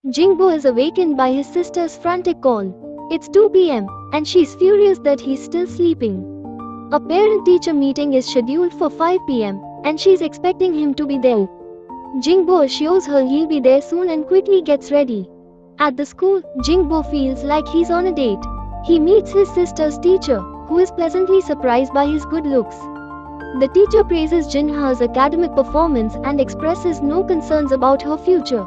Jingbo is awakened by his sister's frantic call. It's 2 p.m., and she's furious that he's still sleeping. A parent-teacher meeting is scheduled for 5 p.m., and she's expecting him to be there. Jingbo assures her he'll be there soon and quickly gets ready. At the school, Jingbo feels like he's on a date. He meets his sister's teacher, who is pleasantly surprised by his good looks. The teacher praises Jinha's academic performance and expresses no concerns about her future.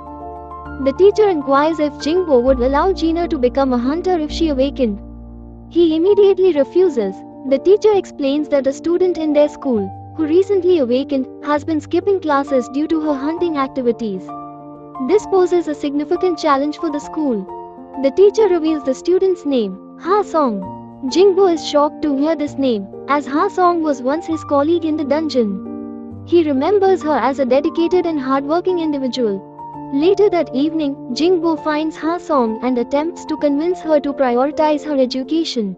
The teacher inquires if Jingbo would allow Jina to become a hunter if she awakened. He immediately refuses. The teacher explains that a student in their school, who recently awakened, has been skipping classes due to her hunting activities. This poses a significant challenge for the school. The teacher reveals the student's name, Ha Song. Jingbo is shocked to hear this name, as Ha Song was once his colleague in the dungeon. He remembers her as a dedicated and hardworking individual. Later that evening, Jingbo finds Ha Song and attempts to convince her to prioritize her education.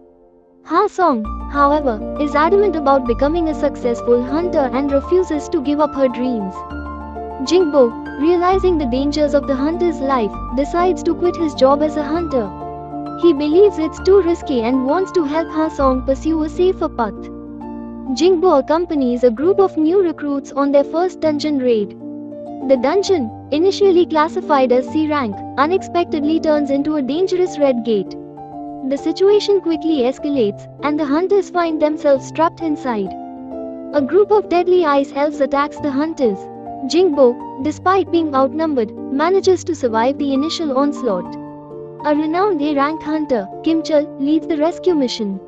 Ha Song, however, is adamant about becoming a successful hunter and refuses to give up her dreams. Jingbo, realizing the dangers of the hunter's life, decides to quit his job as a hunter. He believes it's too risky and wants to help Ha Song pursue a safer path. Jingbo accompanies a group of new recruits on their first dungeon raid. The dungeon, initially classified as C rank, unexpectedly turns into a dangerous red gate. The situation quickly escalates, and the hunters find themselves trapped inside. A group of deadly ice elves attacks the hunters. Jingbo, despite being outnumbered, manages to survive the initial onslaught. A renowned A-rank hunter, Kim Chul, leads the rescue mission.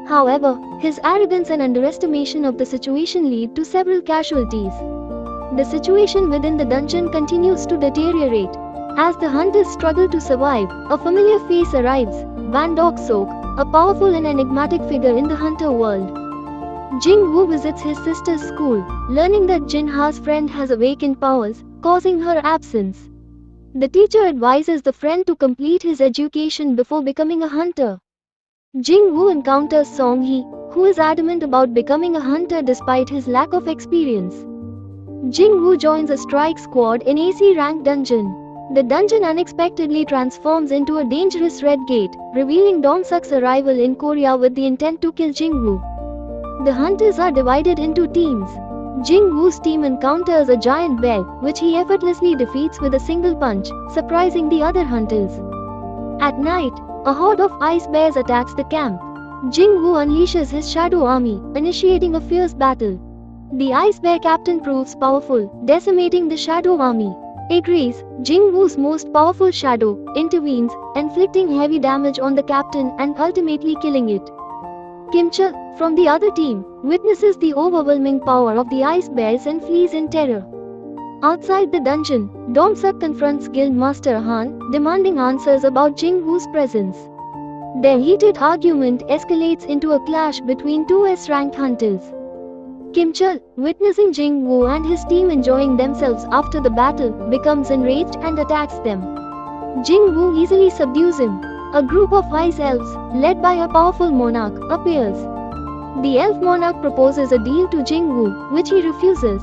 However, his arrogance and underestimation of the situation lead to several casualties. The situation within the dungeon continues to deteriorate. As the hunters struggle to survive, a familiar face arrives, Van Dok Sok, a powerful and enigmatic figure in the hunter world. Jingwu visits his sister's school, learning that Jinha's friend has awakened powers, causing her absence. The teacher advises the friend to complete his education before becoming a hunter. Jingwu encounters Song Hee, who is adamant about becoming a hunter despite his lack of experience. Jingwu joins a strike squad in AC rank dungeon. The dungeon unexpectedly transforms into a dangerous red gate, revealing Dong Suk's arrival in Korea with the intent to kill Jingwu. The hunters are divided into teams. Jingwu's team encounters a giant bear, which he effortlessly defeats with a single punch, surprising the other hunters. At night, a horde of ice bears attacks the camp. Jingwu unleashes his shadow army, initiating a fierce battle. The ice bear captain proves powerful, decimating the shadow army. Agrees, Jingwu's most powerful shadow, intervenes, inflicting heavy damage on the captain and ultimately killing it. Kim Chul, from the other team, witnesses the overwhelming power of the ice bears and flees in terror. Outside the dungeon, Dong Suk confronts Guild Master Han, demanding answers about Jingwu's presence. Their heated argument escalates into a clash between two S-rank hunters. Kim Chul, witnessing Jingwu and his team enjoying themselves after the battle, becomes enraged and attacks them. Jingwu easily subdues him. A group of ice elves, led by a powerful monarch, appears. The elf monarch proposes a deal to Jingwu, which he refuses.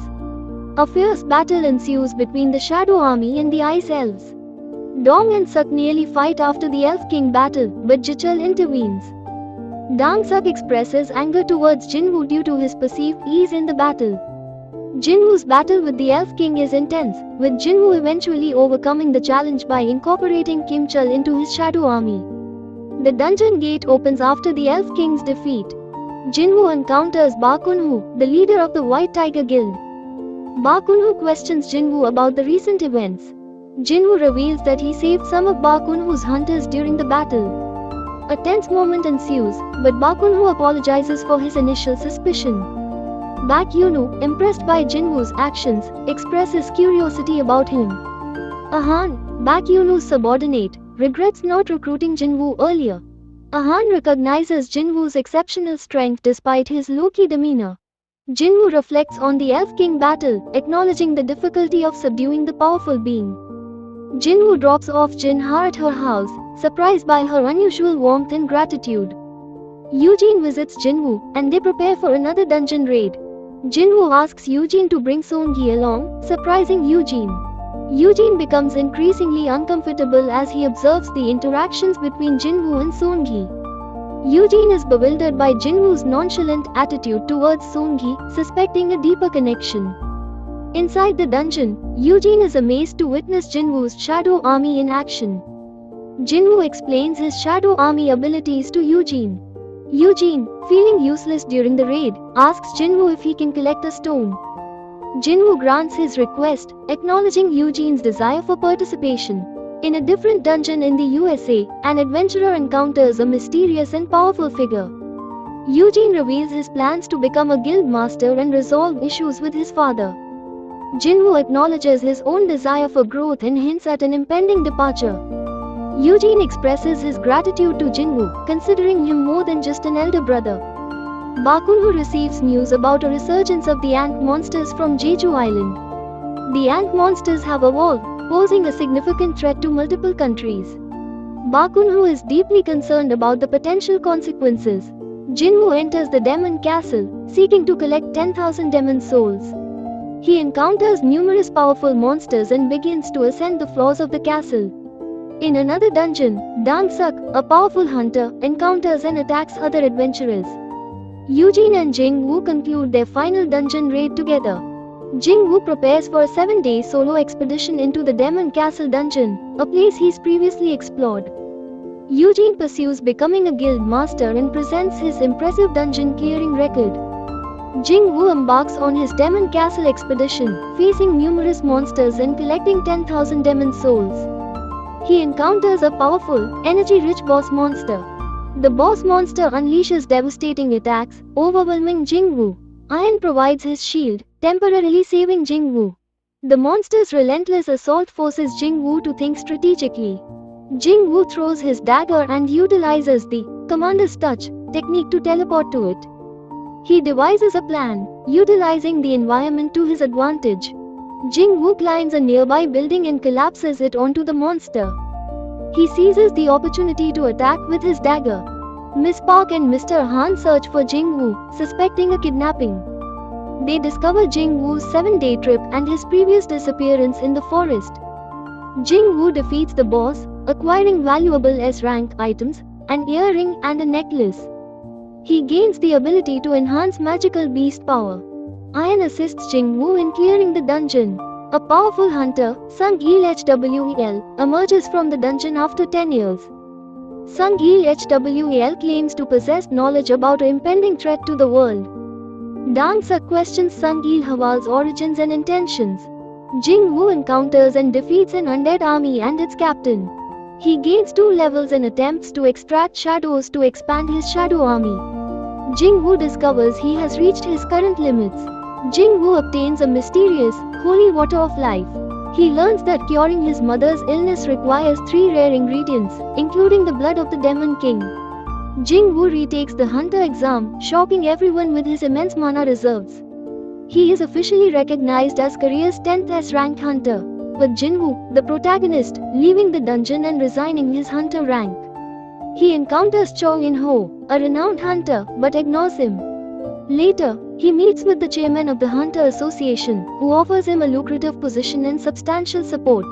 A fierce battle ensues between the shadow army and the ice elves. Dong and Suk nearly fight after the elf king battle, but Jichul intervenes. Dong Suk expresses anger towards Jinwu due to his perceived ease in the battle. Jinwu's battle with the Elf King is intense, with Jinwu eventually overcoming the challenge by incorporating Kim Chul into his shadow army. The dungeon gate opens after the Elf King's defeat. Jinwu encounters Ba Kunhu, the leader of the White Tiger Guild. Ba Kunhu questions Jinwu about the recent events. Jinwu reveals that he saved some of Ba Kunhu's hunters during the battle. A tense moment ensues, but Ba Kunhu apologizes for his initial suspicion. Bak Yunu, impressed by Jinwu's actions, expresses curiosity about him. Ahan, Bak Yunu's subordinate, regrets not recruiting Jinwu earlier. Ahan recognizes Jinwu's exceptional strength despite his low-key demeanor. Jinwu reflects on the Elf King battle, acknowledging the difficulty of subduing the powerful being. Jinwu drops off Jinha at her house, surprised by her unusual warmth and gratitude. Eugene visits Jinwu, and they prepare for another dungeon raid. Jinwu asks Eugene to bring Song Yi along, surprising Eugene. Eugene becomes increasingly uncomfortable as he observes the interactions between Jinwoo and Songi. Eugene is bewildered by Jinwoo's nonchalant attitude towards Songi, suspecting a deeper connection. Inside the dungeon, Eugene is amazed to witness Jinwoo's shadow army in action. Jinwoo explains his shadow army abilities to Eugene. Eugene, feeling useless during the raid, asks Jinwoo if he can collect a stone. Jinwoo grants his request, acknowledging Eugene's desire for participation. In a different dungeon in the USA, an adventurer encounters a mysterious and powerful figure. Eugene reveals his plans to become a guild master and resolve issues with his father. Jinwoo acknowledges his own desire for growth and hints at an impending departure. Eugene expresses his gratitude to Jinwoo, considering him more than just an elder brother. Bakunho receives news about a resurgence of the ant monsters from Jeju Island. The ant monsters have evolved, posing a significant threat to multiple countries. Bakunho is deeply concerned about the potential consequences. Jinwoo enters the demon castle, seeking to collect 10,000 demon souls. He encounters numerous powerful monsters and begins to ascend the floors of the castle. In another dungeon, Dang-suk, a powerful hunter, encounters and attacks other adventurers. Eugene and Jing-woo conclude their final dungeon raid together. Jing-woo prepares for a 7-day solo expedition into the Demon Castle dungeon, a place he's previously explored. Eugene pursues becoming a guild master and presents his impressive dungeon clearing record. Jing-woo embarks on his Demon Castle expedition, facing numerous monsters and collecting 10,000 demon souls. He encounters a powerful, energy-rich boss monster. The boss monster unleashes devastating attacks, overwhelming Jing-woo. Iron provides his shield, temporarily saving Jing-woo. The monster's relentless assault forces Jing-woo to think strategically. Jing-woo throws his dagger and utilizes the Commander's Touch technique to teleport to it. He devises a plan, utilizing the environment to his advantage. Jing-woo climbs a nearby building and collapses it onto the monster. He seizes the opportunity to attack with his dagger. Miss Park and Mr. Han search for Jing-woo, suspecting a kidnapping. They discover Jing-woo's 7-day trip and his previous disappearance in the forest. Jing-woo defeats the boss, acquiring valuable S-rank items, an earring and a necklace. He gains the ability to enhance magical beast power. Iron assists Jing-woo in clearing the dungeon. A powerful hunter, Sung-il Hwel, emerges from the dungeon after 10 years. Sung-il Hwel claims to possess knowledge about an impending threat to the world. Dang-suk questions Sung-il Hwel's origins and intentions. Jing-woo encounters and defeats an undead army and its captain. He gains 2 levels and attempts to extract shadows to expand his shadow army. Jing-woo discovers he has reached his current limits. Jing-woo obtains a mysterious, holy water of life. He learns that curing his mother's illness requires 3 rare ingredients, including the blood of the Demon King. Jing-woo retakes the hunter exam, shocking everyone with his immense mana reserves. He is officially recognized as Korea's 10th S-rank hunter, with Jinwoo, the protagonist, leaving the dungeon and resigning his hunter rank. He encounters Cho In-ho, a renowned hunter, but ignores him. Later, he meets with the chairman of the Hunter Association, who offers him a lucrative position and substantial support.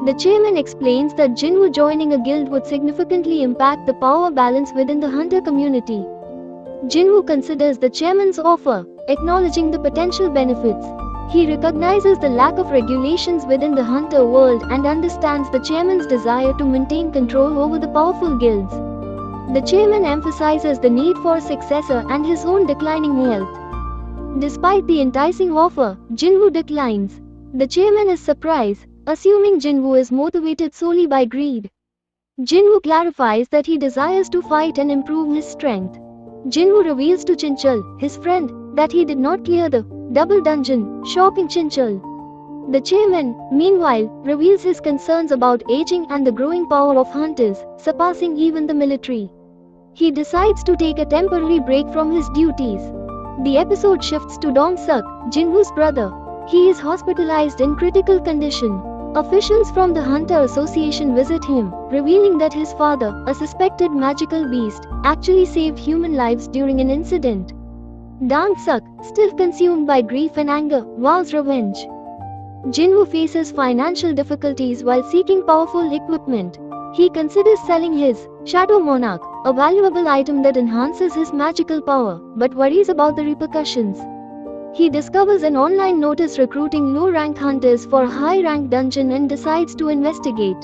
The chairman explains that Jinwoo joining a guild would significantly impact the power balance within the hunter community. Jinwoo considers the chairman's offer, acknowledging the potential benefits. He recognizes the lack of regulations within the hunter world and understands the chairman's desire to maintain control over the powerful guilds. The chairman emphasizes the need for a successor and his own declining health. Despite the enticing offer, Jinwoo declines. The chairman is surprised, assuming Jinwoo is motivated solely by greed. Jinwoo clarifies that he desires to fight and improve his strength. Jinwoo reveals to Chinchul, his friend, that he did not clear the double dungeon, shocking Chinchul. The chairman, meanwhile, reveals his concerns about aging and the growing power of hunters, surpassing even the military. He decides to take a temporary break from his duties. The episode shifts to Dong-suk, Jinwoo's brother. He is hospitalized in critical condition. Officials from the Hunter Association visit him, revealing that his father, a suspected magical beast, actually saved human lives during an incident. Dang-suk, still consumed by grief and anger, vows revenge. Jinwoo faces financial difficulties while seeking powerful equipment. He considers selling his Shadow Monarch, a valuable item that enhances his magical power, but worries about the repercussions. He discovers an online notice recruiting low-rank hunters for a high-rank dungeon and decides to investigate.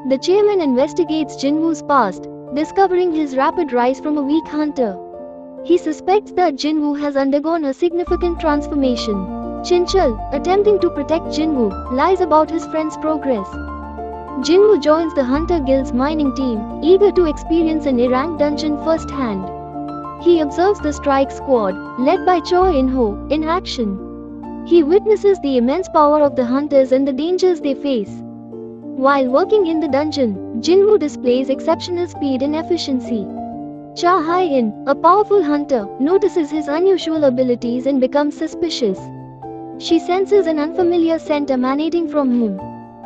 The chairman investigates Jinwoo's past, discovering his rapid rise from a weak hunter. He suspects that Jinwoo has undergone a significant transformation. Chinchul, attempting to protect Jinwoo, lies about his friend's progress. Jinwoo joins the Hunter Guild's mining team, eager to experience an A-rank dungeon firsthand. He observes the strike squad, led by Choi In-ho, in action. He witnesses the immense power of the hunters and the dangers they face. While working in the dungeon, Jinwoo displays exceptional speed and efficiency. Cha Hai-in, a powerful hunter, notices his unusual abilities and becomes suspicious. She senses an unfamiliar scent emanating from him.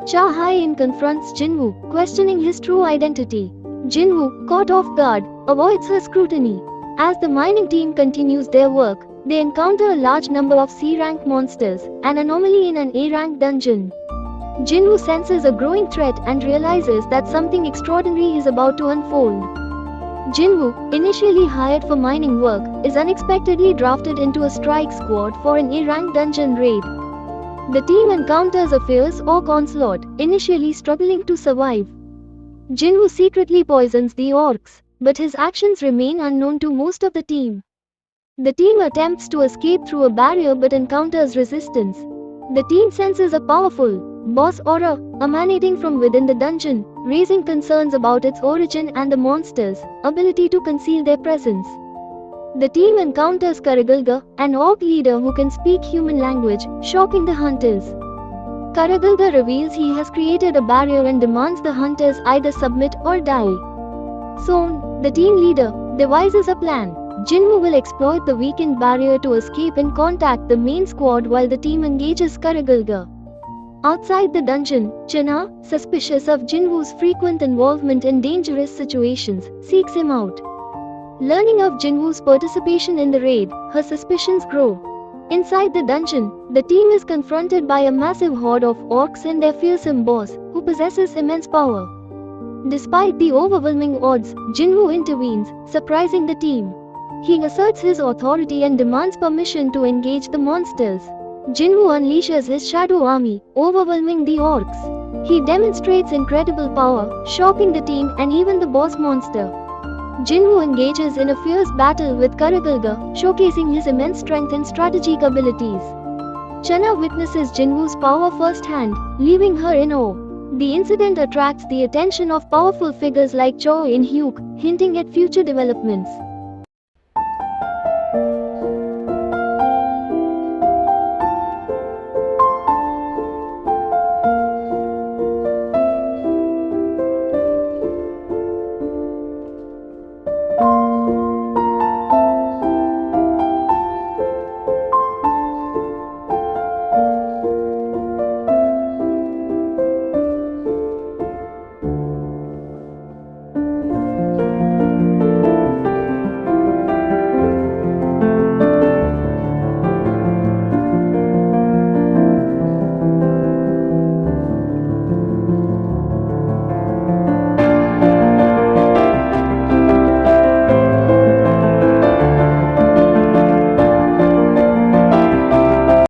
Cha Hai-in confronts Jinwoo, questioning his true identity. Jinwoo, caught off guard, avoids her scrutiny. As the mining team continues their work, they encounter a large number of C-rank monsters, an anomaly in an A-rank dungeon. Jinwoo senses a growing threat and realizes that something extraordinary is about to unfold. Jinwoo, initially hired for mining work, is unexpectedly drafted into a strike squad for an A-rank dungeon raid. The team encounters a fierce orc onslaught, initially struggling to survive. Jinwoo secretly poisons the orcs, but his actions remain unknown to most of the team. The team attempts to escape through a barrier but encounters resistance. The team senses a powerful boss aura emanating from within the dungeon, raising concerns about its origin and the monsters' ability to conceal their presence. The team encounters Karagulga, an orc leader who can speak human language, shocking the hunters. Karagulga reveals he has created a barrier and demands the hunters either submit or die. Son, the team leader, devises a plan. Jinwoo will exploit the weakened barrier to escape and contact the main squad while the team engages Karagulga. Outside the dungeon, Chana, suspicious of Jinwoo's frequent involvement in dangerous situations, seeks him out. Learning of Jinwoo's participation in the raid, her suspicions grow. Inside the dungeon, the team is confronted by a massive horde of orcs and their fearsome boss, who possesses immense power. Despite the overwhelming odds, Jinwoo intervenes, surprising the team. He asserts his authority and demands permission to engage the monsters. Jinwoo unleashes his shadow army, overwhelming the orcs. He demonstrates incredible power, shocking the team and even the boss monster. Jinwoo engages in a fierce battle with Karagulga, showcasing his immense strength and strategic abilities. Chana witnesses Jinwoo's power firsthand, leaving her in awe. The incident attracts the attention of powerful figures like Cho In-hyuk, hinting at future developments.